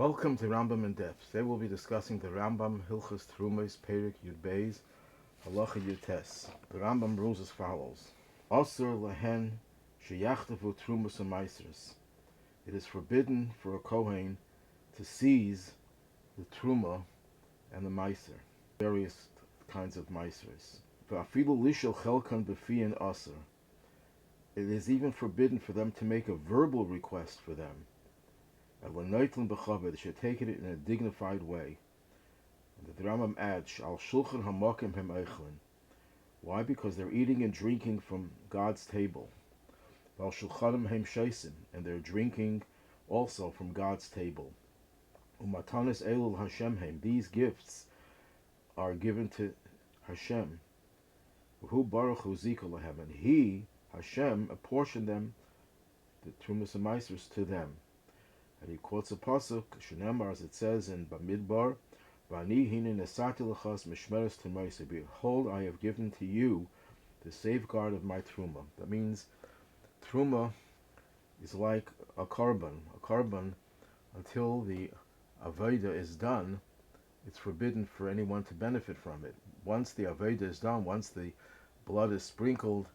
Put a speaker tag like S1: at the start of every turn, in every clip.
S1: Welcome to Rambam In-Depth. Today we'll be discussing the Rambam Hilchos Terumos Perek Yud Beis Halacha Yud Tes. The Rambam rules as follows: Asur lehen sheyachtavu Terumos and Maisers. It is forbidden for a Kohen to seize the Terumah and the Maaser, various kinds of Maisers. Va'afilu lishel chelkan b'fiyin asur. It is even forbidden for them to make a verbal request for them. They should take it in a dignified way. And the Rambam adds, Al shulchan hamakim hem eichlin. Why? Because they're eating and drinking from God's table. Al shulchanim hem sheisim, and they're drinking also from God's table. Umatanis elul Hashem hem. These gifts are given to Hashem. Hu baruch hu zikul lahem, and He, Hashem, apportioned them, the Terumos and Maasers, to them. And he quotes a pasuk, Shenemar, as it says in Bamidbar, Vani hine nesati lechas mishmeres terumah. Behold, I have given to you the safeguard of my Terumah. That means Terumah is like a Korban. A Korban, until the Avodah is done, it's forbidden for anyone to benefit from it. Once the Avodah is done, once the blood is sprinkled,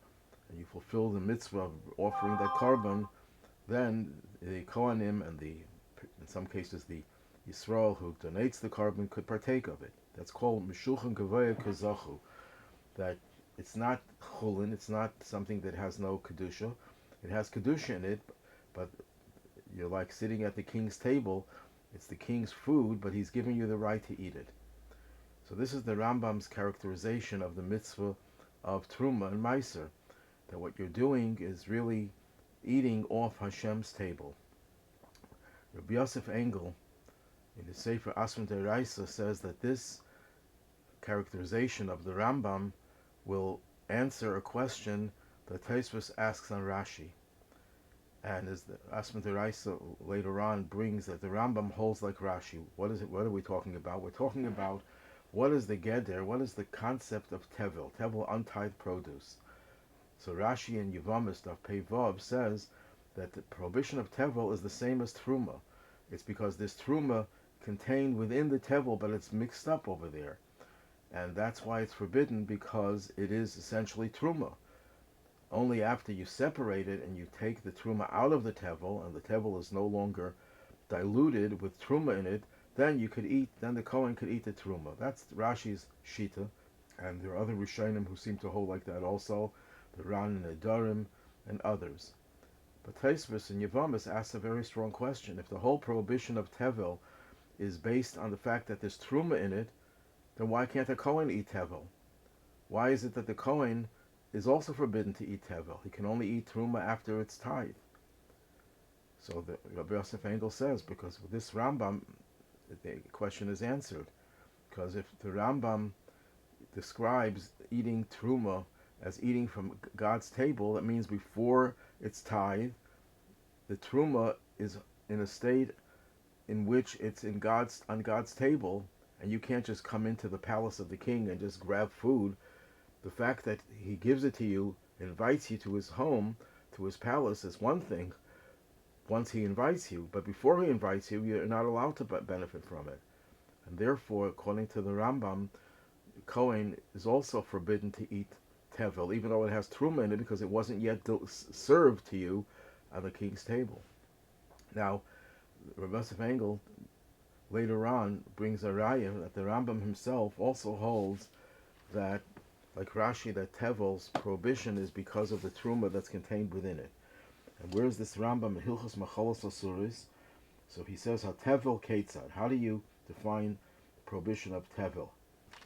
S1: and you fulfill the mitzvah of offering that Korban, then the Kohanim and in some cases the Yisrael who donates the Korban could partake of it. That's called Mishulchan Gavoah kazachu. That it's not chulin, it's not something that has no Kedushah. It has Kedushah in it, but you're like sitting at the king's table. It's the king's food, but he's giving you the right to eat it. So this is the Rambam's characterization of the mitzvah of Terumah and Maaser. That what you're doing is really eating off Hashem's table. Rabbi Yosef Engel, in the Sefer Assuros, says that this characterization of the Rambam will answer a question that Tosafot asks on Rashi. And as the Assuros later on brings that the Rambam holds like Rashi. What is it? What are we talking about? We're talking about what is the geder, what is the concept of Tevel, untithed produce. So Rashi in Yevamos Daf Pei Vav says that the prohibition of Tevel is the same as Terumah. It's because this Terumah contained within the Tevel, but it's mixed up over there. And that's why it's forbidden, because it is essentially Terumah. Only after you separate it and you take the Terumah out of the Tevel, and the Tevel is no longer diluted with Terumah in it, then the Kohen could eat the Terumah. That's Rashi's Shita. And there are other Rishonim who seem to hold like that also. The Ran and Adarim, and others. But Tosafot in Yevamos asks a very strong question. If the whole prohibition of Tevel is based on the fact that there's Terumah in it, then why can't a Kohen eat Tevel? Why is it that the Kohen is also forbidden to eat Tevel? He can only eat Terumah after it's tithed. So the Rabbi Yosef Engel says, because with this Rambam, the question is answered. Because if the Rambam describes eating Terumah as eating from God's table, that means before it's tithed, the Terumah is in a state in which it's on God's table, and you can't just come into the palace of the king and just grab food. The fact that he gives it to you, invites you to his home, to his palace, is one thing once he invites you, but before he invites you, you're not allowed to benefit from it. And therefore, according to the Rambam, Kohen is also forbidden to eat Tevel, even though it has Terumah in it, because it wasn't yet served to you on the king's table. Now, Rabbi Yosef Engel later on brings a raya that the Rambam himself also holds that, like Rashi, that Tevel's prohibition is because of the Terumah that's contained within it. And where is this Rambam in Hilchos Assuros? So he says, Tevel Ketzad. How do you define the prohibition of Tevel?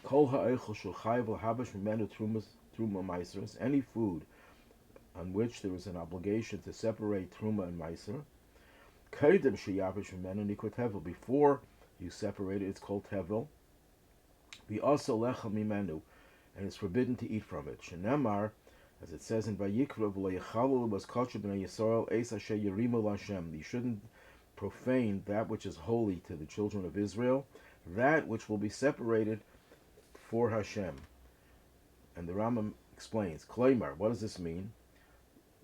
S1: Kol ha'eichel shel chayav l'habash mimenu Terumah Maasers, any food on which there is an obligation to separate Terumah and Maaser, Kedem sheyavish mimenu nikra Tevel. Before you separate it, it's called Tevel. V'asa lecha mimenu, and it's forbidden to eat from it. Shenemar, as it says in Vayikra, v'lo yechalu l'bas kosher b'nei Yisrael eis asher yerimu l'Hashem. You shouldn't profane that which is holy to the children of Israel, that which will be separated for Hashem. And the Rambam explains, Kleimar, what does this mean?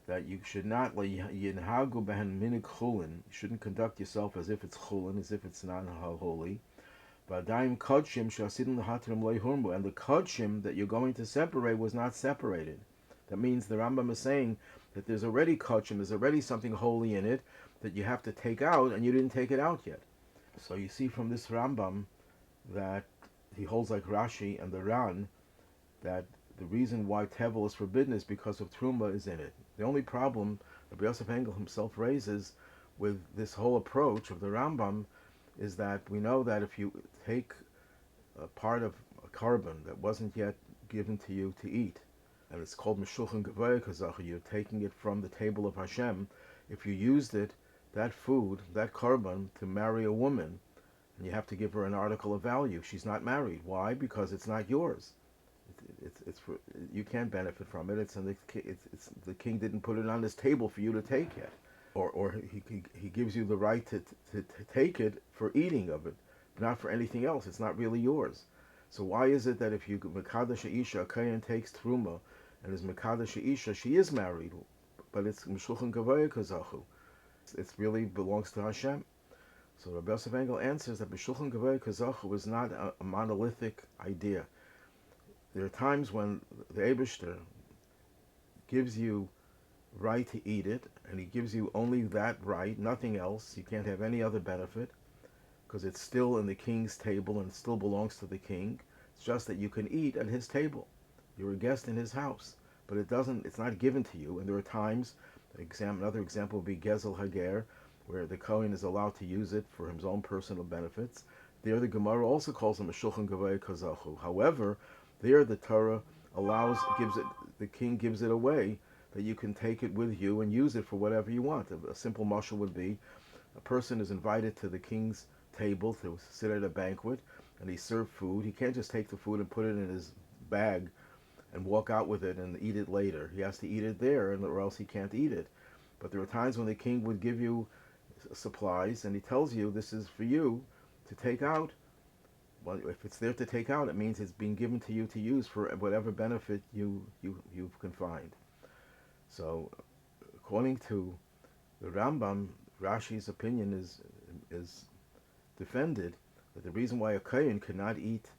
S1: that you should not yinhagu behen minig chulin. You shouldn't conduct yourself as if it's chulin, as if it's not holy. V'adaim kodshim shasidim lehatrim leihurmu, and the kodshim that you're going to separate was not separated. That means the Rambam is saying that there's already kodshim, there's already something holy in it that you have to take out, and you didn't take it out yet. So you see from this Rambam that he holds like Rashi and the Ran that the reason why Tevel is forbidden is because of Terumah is in it. The only problem Rabbi Yosef Engel himself raises with this whole approach of the Rambam is that we know that if you take a part of a Korban that wasn't yet given to you to eat, and it's called Mishulchan Gavoah, you're taking it from the table of Hashem, if you used it, that food, that Korban, to marry a woman, and you have to give her an article of value, she's not married. Why? Because it's not yours. It's for, you can't benefit from it. The king didn't put it on his table for you to take it, or he gives you the right to take it for eating of it, not for anything else. It's not really yours. So why is it that if you mekadosh isha, a Kohen takes Terumah and is mekadosh isha, she is married, but it's Mishulchan Gavoah kazachu. It really belongs to Hashem. So Rabbi Yosef Engel answers that Mishulchan Gavoah kazachu is not a monolithic idea. There are times when the Eibishter gives you right to eat it, and he gives you only that right, nothing else. You can't have any other benefit, because it's still in the king's table and it still belongs to the king. It's just that you can eat at his table. You're a guest in his house, but it's not given to you. And there are times, another example would be Gezel Hager, where the Kohen is allowed to use it for his own personal benefits. There the Gemara also calls him a Shulchan Gavoah kazachu. However, there the Torah the king gives it away, that you can take it with you and use it for whatever you want. A simple mashal would be, a person is invited to the king's table to sit at a banquet, and he's served food. He can't just take the food and put it in his bag and walk out with it and eat it later. He has to eat it there, or else he can't eat it. But there are times when the king would give you supplies, and he tells you, this is for you to take out. Well, if it's there to take out, it means it's being given to you to use for whatever benefit you've confined. So, according to the Rambam, Rashi's opinion is defended that the reason why a Kohen cannot eat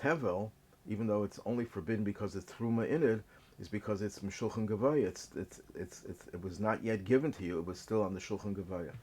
S1: Tevel, even though it's only forbidden because it's Terumah in it, is because it's Mishulchan Gavoah. It was not yet given to you. It was still on the Shulchan Gavoah.